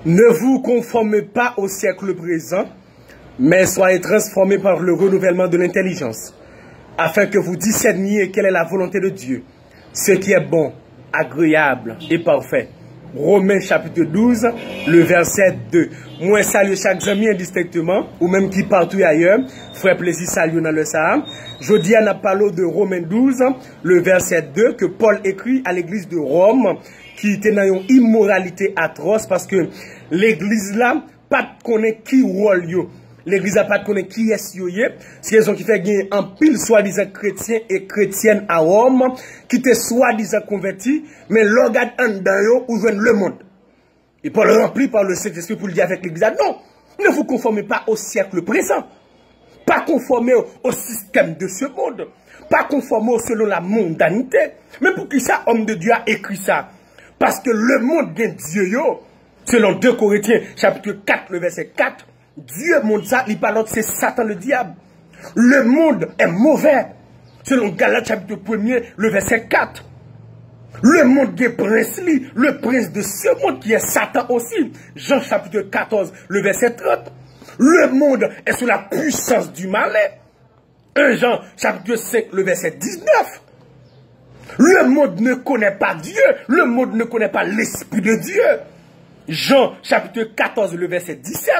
Ne vous conformez pas au siècle présent, mais soyez transformés par le renouvellement de l'intelligence, afin que vous discerniez quelle est la volonté de Dieu, ce qui est bon, agréable et parfait. Romains chapitre 12, le verset 2. Moi salue chaque ami indistinctement, ou même qui partout ailleurs, frère plaisir salut dans le Sahara. Je dis à parler de Romains 12, le verset 2, que Paul écrit à l'église de Rome, qui était dans une immoralité atroce, parce que l'église là, pas de connaître qui rôle yo. L'église n'a pas de connaître qui est yo. C'est raison qui fait gagner un pile soi-disant chrétiens et chrétiennes à Rome, qui étaient soi-disant convertis, mais l'organe en dedans où joignent le monde. Et Paul rempli par le Saint-Esprit pour le dire avec l'église, non, ne vous conformez pas au siècle présent. Pas conformer au système de ce monde. Pas conformer selon la mondanité. Mais pour qui ça, homme de Dieu a écrit ça? Parce que le monde de Dieu, selon 2 Corinthiens, chapitre 4, le verset 4, Dieu montre ça, il parle, c'est Satan le diable. Le monde est mauvais. Selon Galates, chapitre 1er, le verset 4. Le monde des princes, le prince de ce monde qui est Satan aussi. Jean, chapitre 14, le verset 30. Le monde est sous la puissance du malin. 1 Jean, chapitre 5, le verset 19. Le monde ne connaît pas Dieu. Le monde ne connaît pas l'Esprit de Dieu. Jean, chapitre 14, le verset 17.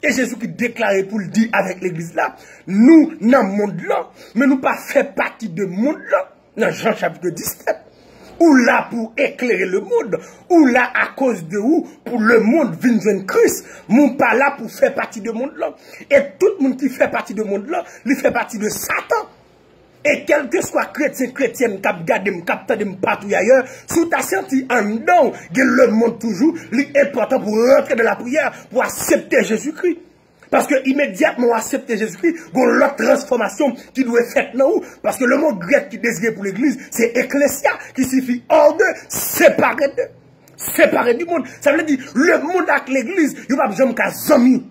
Et Jésus qui déclarait pour le dire avec l'église là, nous, dans le monde là, mais nous pas fait partie de monde là, dans Jean chapitre 17, ou là pour éclairer le monde, ou là à cause de où, pour le monde vienne Christ, nous pas là pour faire partie de monde là. Et tout le monde qui fait partie de monde là, il fait partie de Satan. Et quel que soit chrétien, chrétienne, cap gade, cap tade partout ailleurs, sous ta senti en dedans, le monde toujours, l'important pour rentrer dans la prière, pour accepter Jésus-Christ. Parce que immédiatement accepter Jésus-Christ, il y a l'autre transformation qui doit être faite dans nous. Parce que le mot grec qui est désigné pour l'église, c'est ecclésia, qui signifie hors de, séparé de. Séparé du monde. Ça veut dire, le monde avec l'église, il n'y a pas besoin qu'à zami.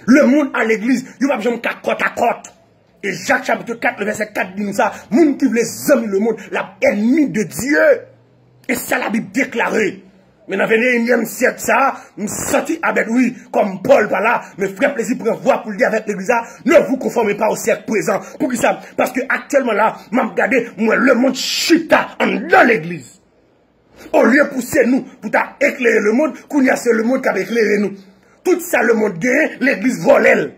Le monde à l'église, il n'y a pas besoin qu'à côte à côte. Et Jacques chapitre 4, le verset 4 dit nous ça, monde qui voulait zami le monde, l'ennemi de Dieu. Et ça la Bible déclarée. Mais dans le 21e siècle, ça, nous sortis avec oui, comme Paul par là, mais frère plaisir pour voir pour le dire avec l'église, ne vous conformez pas au siècle présent. Pour qui ça? Parce que actuellement là, m'a regardé, moi, le monde chita dans l'église. Au lieu de pousser nous, pour éclairer le monde, qu'on y a c'est le monde qui a éclairé nous. Tout ça, le monde gagne, l'église vole elle.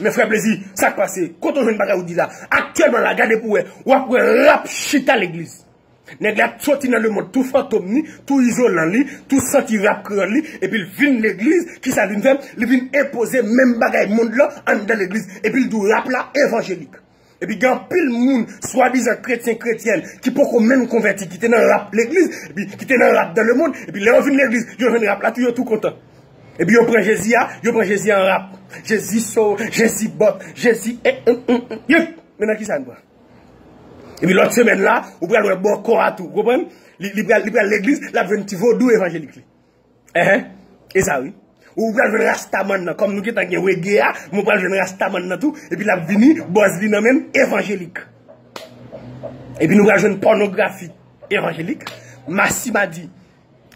Mais frère plaisir, ça passe. Quand on veut une bagarre, on dit là, actuellement là, regardez pour ou après rap chita l'église. Nèg la sorti dans le monde tout fantôme ni, tout isolant li, tout senti rap cran li, et puis il vient l'église qui ça vient faire, il vient imposer même bagaille monde là dans l'église et puis il dit rap là évangélique. Et puis il y a pile monde soi-disant chrétienne qui peut même converti qui était dans rap l'église et puis qui était dans rap dans le monde et puis là on vient l'église, yo vient rap là tout content. Et puis on prend Jésus en rap. Jésus so, Jésus bot, Jésus maintenant qui ça nous et puis l'autre semaine là, vous pouvez aller bon corps à tout, vous comprenez? L'église, la veut un petit vaudou évangélique. Et ça oui. Ou vous pouvez aller rastaman, comme nous qui avons un reggae, vous pouvez aller rastaman tout, et puis la vini, boss li même évangélique. Et puis nous allons une pornographie évangélique, massimadi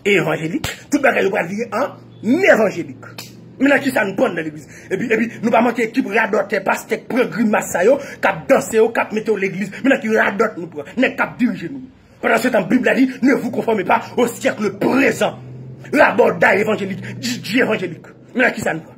évangélique, tout le monde va virer en évangélique. Maintenant, qui ça nous prend dans l'église? Et puis, nous pas manquer équipe radote, pasteur, prend grimace, cap danser, cap mettre l'église. Maintenant, qui radote nous prend, n'est cap diriger nous. Pendant ce temps, la Bible a dit, ne vous conformez pas au siècle présent. L'aborda évangélique, DJ évangélique. Maintenant, qui ça nous prend?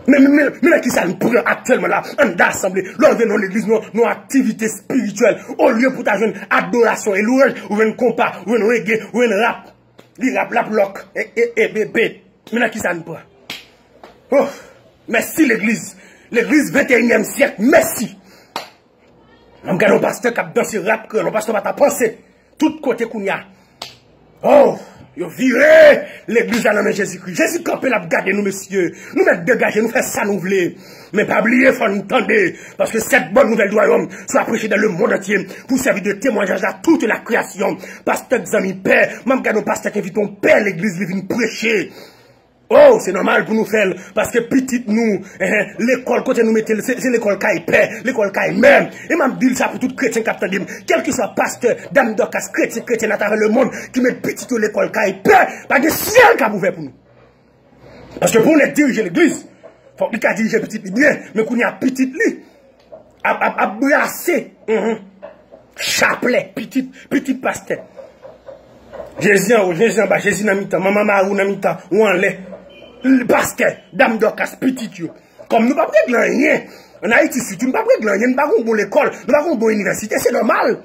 Mais qui ça nous prend actuellement là, en assemblée, là, dans l'église, nos activités spirituelles, au lieu pour ta jeune adoration et louange, ou un compas, ou un reggae, ou un rap. Il rap la bloc, et bébé. Maintenant, qui ça nous prend? Oh, merci l'église. L'église 21e siècle, merci. On regarde un pasteur qui a dansé rap, un pasteur va penser. Tout côté qu'on y a. Oh, yo viré l'église à l'homme Jésus-Christ. Jésus campé la garder nous, messieurs. Nous mettre dégager, nous faire ça, nous voulons. Mais pas oublier, faut nous entendre. Parce que cette bonne nouvelle du royaume soit prêchée dans le monde entier pour servir de témoignage à toute la création. Pasteur, amis, père, même quand nos pasteurs qui invitent ton père, l'église, ils viennent prêcher. Oh, c'est normal pour nous faire, parce que petit nous, l'école, côté nous mettez, c'est l'école qui paix, l'école qui même. Et m'a dit ça pour tout chrétien qui dit, quel que soit pasteur, dame d'ocas, chrétien à travers le monde, qui met petit tout l'école qui paix, pas de ciel qui a ouvert pour nous. Parce que pour nous diriger l'église, faut qu'il a dirigé petit bien, mais qu'on y a petit lui, à brasser, chapelet, petit pasteur. Jésus en haut, Jésus en bas, Jésus dans mi-temps, maman Marou dans mi-temps, ou en lait. Le pasteur, dame d'ocas, petit yo. Comme nous ne pouvons pas rien. En Haïti, surtout, nous ne pouvons pas rien. Nous ne pouvons pas l'école, nous ne pouvons pas l'université, c'est normal.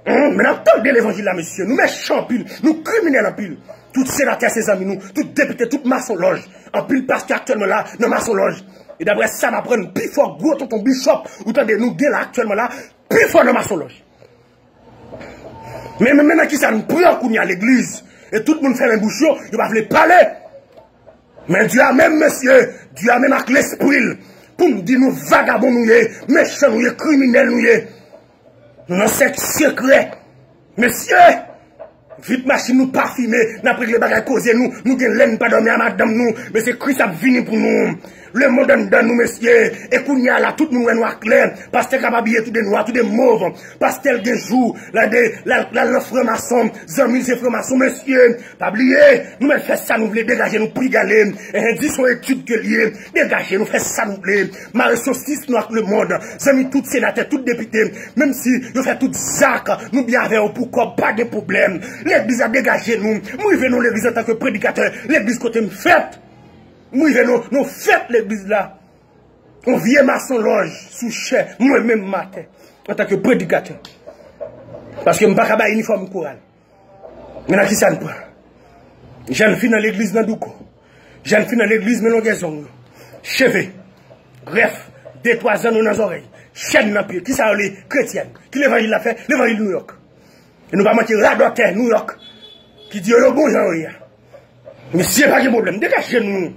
Mais dans le temps de l'évangile là, monsieur, nous méchants en pile, nous criminels en pile. Tout sénateur, ses amis, nous, tout député, tout maçon loge. En pile pasteur actuellement là, dans maçon loge. Et d'après ça, va prendre plus fort gros ton bishop, ou tant de nous là actuellement là, plus fort dans maçon loge. Mais maintenant qui ça nous prend qu'on y a l'église, et tout le monde fait un bouchon, il va vouloir parler. Mais Dieu a même, monsieur, Dieu a même avec l'esprit, pour nous dire nous vagabonds, nous méchants, nous criminels, nous avons un secret. Monsieur, vite machine nous parfumer, n'après que les bagages causés, nous avons l'aine pas dormir à madame nous, mais c'est Christ a venu pour nous. Le monde dans nous, messieurs, et qu'on y a là, tout le monde est noir clair, parce que capable habiller tout des noirs, tout des mauves, parce que des jours, la franc-maçon, zombies c'est franc-maçon, messieurs, pas oublier, nous mais fait ça, nous voulons dégager, nous prix galer, et dit son étude que lié, dégager, nous fait ça, nous voulons, marrer saucisse noir le monde, zombies tout sénateur, tout député, même si nous fait tout zac, nous bien avec eux, pourquoi pas de problème, l'église a dégagé nous, nous venons l'église en tant que prédicateur, l'église côté me fête. Nous nous faites l'église là. On vient maçon loge sous chair, moi-même matin, en tant que prédicateur. Parce que je ne peux pas avoir uniforme chorale. Maintenant, qui ça ne prend? J'en fille dans l'église dans Douko. J'en fille dans l'église mais non gaison. Cheveux, bref, 2-3 ans dans les oreilles. Chaîne dans le pied. Qui ça les chrétiennes? Qui l'évangile a fait? L'évangile de New York. Et nous ne pas mentir, radoteur New York. Qui dit le bon genre. Mais si pas de problème, dégagez-nous.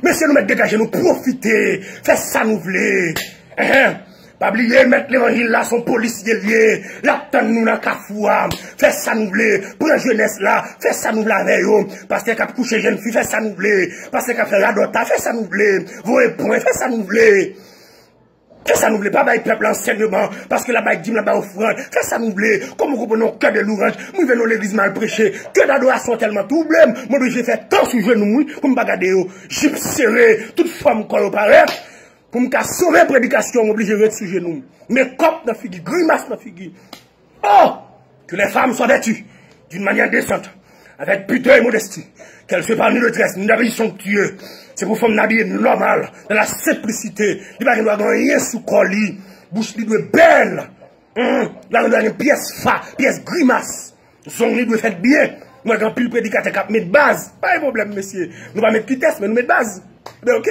Mais si nous mettons dégager, nous profiter, faites ça nous voulez. Pas oublier, mettre l'évangile là, son policier lié, l'attendre nous dans le cafoua, faites ça nous voulez, pour la jeunesse là, faites ça nous voulez avec eux, parce qu'elle a couché jeune fille, faites ça nous voulez, parce qu'elle a fait la dota, faites ça nous voulez, vos points, faites ça nous voulez. Faites ça nous voulez, pas bail peuple enseignement, parce que la baille dit là-bas offrande, faites ça nous voulez, comme nous comprenons que de l'ouvrage, nous venons l'église mal prêcher, que d'adoration tellement tout blême, moi j'ai fait tant sur genou, pour me bagader, j'ai serré, toute femme qu'on paraît, pour me sauver la prédication, obligé de rester sur genou. Mais comme dans la figure, grimace dans la figure. Oh! Que les femmes soient vêtues d'une manière décente, avec pudeur et modestie, qu'elles ne soient pas ni de dresse, ni d'habits somptueux. C'est pour femmes habillées normales, dans la simplicité. Il ne doit avoir rien sous colis. Bouche li doit belle. Là, on doit une pièce fa, pièce grimace. Son li doit faire bien. Moi, quand pile prédicateur cap mettre base. Pas de problème, monsieur. Nous pas mettre vitesse, mais nous mettre base. Mais ok.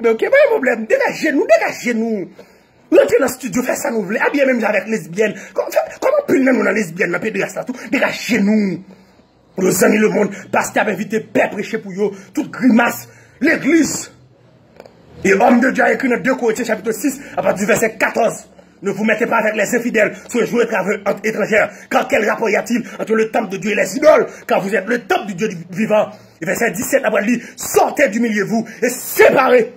Mais ok, pas de problème. Dégagez-nous, dégagez-nous. Nous entrez dans le studio, faites ça nous voulez. Habillez même avec lesbiennes. Comment pile nous dans lesbiennes, dans pédéraste là tout. Dégagez-nous. Nos amis le monde, pasteur a invité père prêcher pour eux, toute grimace. L'église. Et homme de Dieu a écrit dans 2 Corinthiens chapitre 6, à partir du verset 14. Ne vous mettez pas avec les infidèles sur les jouets étrangères. Car quel rapport y a-t-il entre le temple de Dieu et les idoles? Car vous êtes le temple du Dieu vivant. Et verset 17, après lui, sortez du milieu de vous et séparez.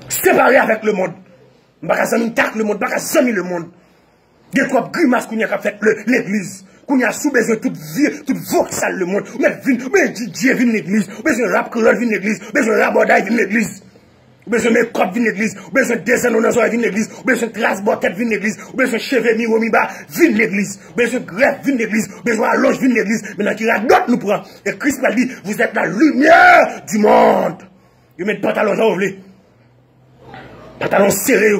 Séparez avec le monde. Baka zami tak le monde, baka zami le monde. Des trois grimaces qu'on y a fait l'église. Qu'on y a sous besoin toute vie, toute voxale le monde. Mais Dieu vient l'église. Besoin rap crole vient l'église. Besoin rabodaille vient l'église. Besoin make-up vient l'église. Besoin dessin dans vient l'église. Besoin trace boquette vient l'église. Besoin cheveux mi miba vient l'église. Besoin greffe vient l'église. Besoin allonge vient l'église. Maintenant qui a d'autres nous prend. Et Christ m'a dit, vous êtes la lumière du monde. Vous mettez pantalon j'en voulez. Pantalon serré.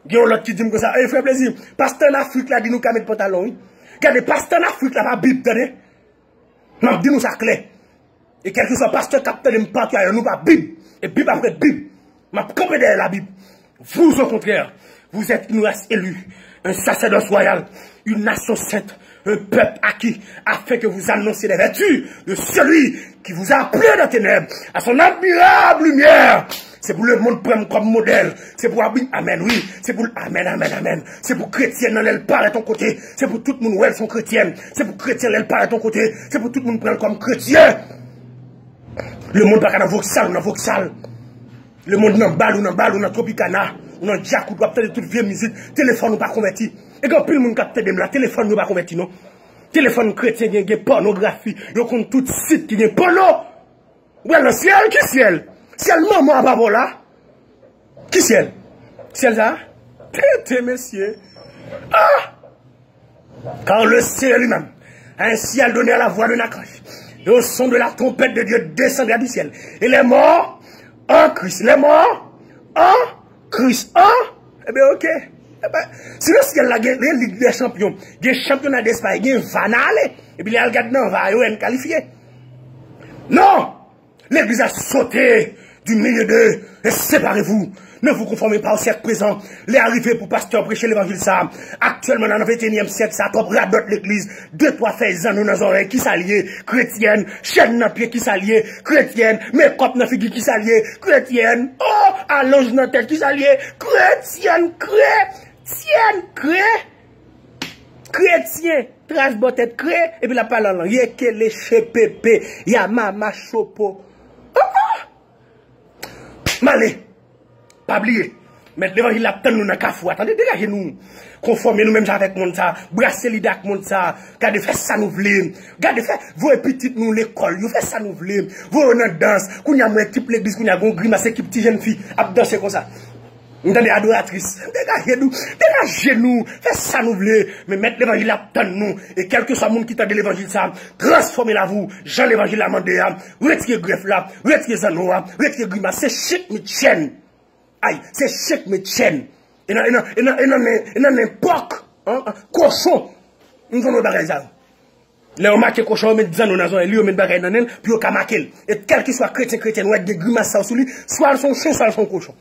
Il y a l'autre qui dit que ça, il fait plaisir. Pasteur en Afrique là, dit nous qu'à mettre pantalon. Regardez, pasteur en Afrique là, pas Bible, attendez. Non, dis nous ça clair. Et quel que soit pasteur capteur de m'partir, nous pas Bible. Et Bible après Bible. Ma campé derrière la Bible. Vous, au contraire, vous êtes une race élue, un sacerdoce royal, une nation sainte, un peuple acquis, afin que vous annonciez les vertus de celui qui vous a appelé dans les ténèbres à son admirable lumière. C'est pour le monde prendre comme modèle. C'est pour Amen, oui. C'est pour Amen, Amen, Amen. C'est pour chrétien, elle part à ton côté. C'est pour tout le monde, où elles sont chrétiennes. C'est pour chrétien, elle part à ton côté. C'est pour tout le monde prendre comme chrétien. Le monde pas dans Vauxhall, dans Vauxhall. Le monde dans Bal ou dans Tropicana, ou dans Jack, ou doit peut-être toute vieille musique, téléphone ou pas converti. Et quand plus le monde capte même là, téléphone ou pas converti, non? Téléphone chrétien, il y a pornographie, il y a tout site qui est porno. Ouais, le ciel, qui ciel? Ciel, maman, à bas là? Qui ciel? Ciel ça? Tété, messieurs. Ah! Car le ciel lui-même, un ciel donné à la voix de Nakash, et au son de la trompette de Dieu descendra du ciel. Et les morts en Christ, les morts en Christ, eh bien, ok. Eh ben, si le ciel la Ligue des champions, des championnats d'Espagne, il y a Vanale, et puis les Algades n'en va être qualifié. Non! L'église a sauté du milieu d'eux, et séparez-vous. Ne vous conformez pas au siècle présent. Les arrivées pour pasteur prêcher l'évangile ça. Actuellement, dans le 21e siècle, ça top radote l'église. 2-3 faisans nous dans nos oreilles qui s'allient. Chrétienne, chaîne dans pied qui s'allient. Chrétienne, make-up dans figure qui s'allient. Chrétienne, oh, allonge dans tête qui s'allient. Chrétienne, chrétien, trace botte cré, et puis la parole en langue. Y'a que les chépépé, y'a mama chopo. Malé. Pas oublier. Mettre l'évangile là, nous dans cafou. Attendez, dégagez nous. Conformez nous même avec mon ça. Brasser les avec mon ça. Gardez faire ça nous voulons. Gardez faire, vous petites nous l'école. Vous faites ça nous voulons. Vous on a danse. Qu'on y a mon équipe l'église, qu'on y a un grimace équipe petite jeune fille. À danser comme ça. Vous entendez, adoratrice. Dégagez nous. Faites ça nous voulons. Mais mettre l'évangile là, nous. Et quel que soit le monde qui t'a de l'évangile ça, transformez-la vous. Jean l'évangile là, mandé. Retirez greffe là. Retirez zanoa. Retirez grimace. C'est chic, mais tienne. Aïe, c'est chèque mais tienne. Et dans n'importe cochon. Nous avons des bagages. Les hommes qui cochon mettent des anneaux et lui met des bagages dans puis au marquer. Et quel qu'il soit chrétien, ou des grimaces sur lui, soit son chien, soit son cochon.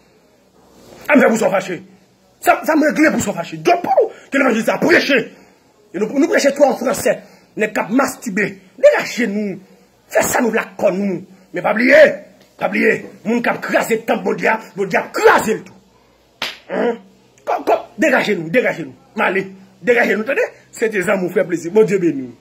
Ah, mais vous sont fâchés. Ça me réglé pour son fâché. Donc, pour que l'évangile ça prêcher. Et nous prêchons toi en français. Nous cap masturber. Dégagez nous. Faites ça nous la conne nous. Mais pas oublier. Pas oublier, moun kap krasé le temple, mon diable krasé le tout. Hein? Dégagez-nous. Allez, dégagez-nous, attendez? C'est des amours, fait plaisir. Bon Dieu béni.